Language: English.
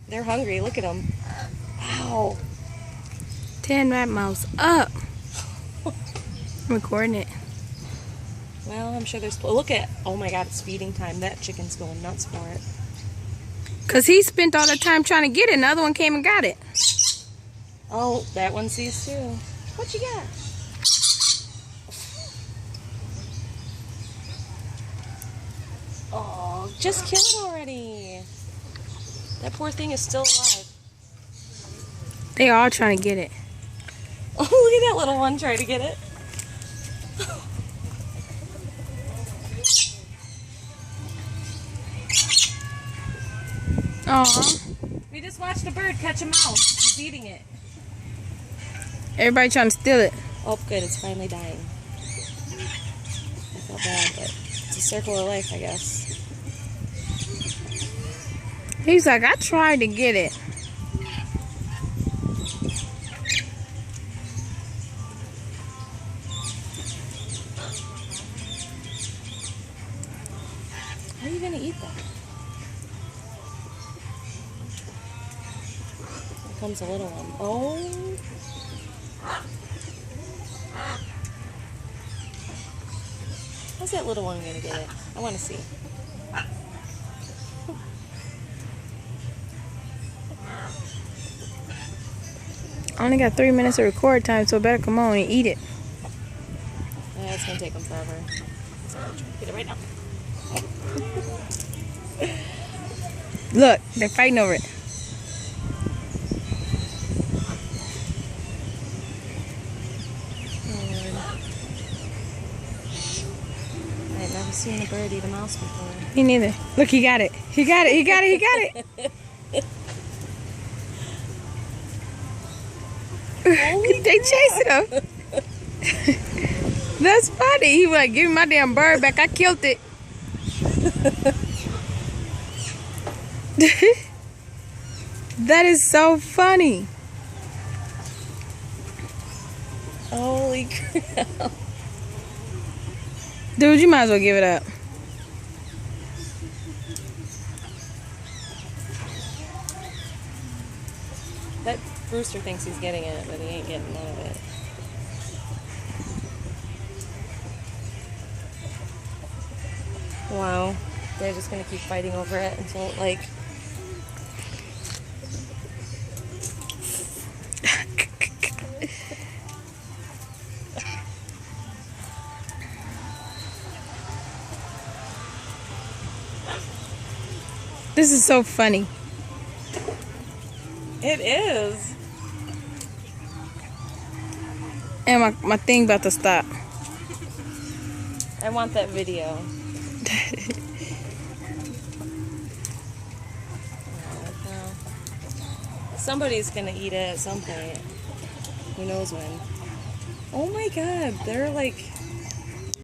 They're hungry. Look at them. Wow. 10 rat mouse up. I'm recording it. Well, I'm sure there's... Look at... Oh my God, it's feeding time. That chicken's going nuts for it. Because he spent all the time trying to get it. Another one came and got it. Oh, that one sees too. What you got? Oh, just kill it already. That poor thing is still alive. They are trying to get it. Oh, look at that little one trying to get it. Aw. We just watched a bird catch a mouse. He's eating it. Everybody trying to steal it. Oh, good. It's finally dying. I felt bad, but it's a circle of life, I guess. He's like, I tried to get it. How are you going to eat that? Here comes a little one. Oh. How's that little one going to get it? I want to see. I only got 3 minutes of record time, so better come on and eat it. Yeah, it's going to take them forever. So I'm trying to get it right now. Look, they're fighting over it. I had never seen a bird eat a mouse before. Me neither. Look, he got it. He got it. He got it. He got it. They chasing him. That's funny. He was like, give me my damn bird back. I killed it. That is so funny. Holy crap. Dude, you might as well give it up. That rooster thinks he's getting it, but he ain't getting none of it. Wow. They're just going to keep fighting over it until, like... This is so funny. It is. And my thing about to stop. I want that video. Somebody's gonna eat it at some point. Who knows when. Oh my God, they're like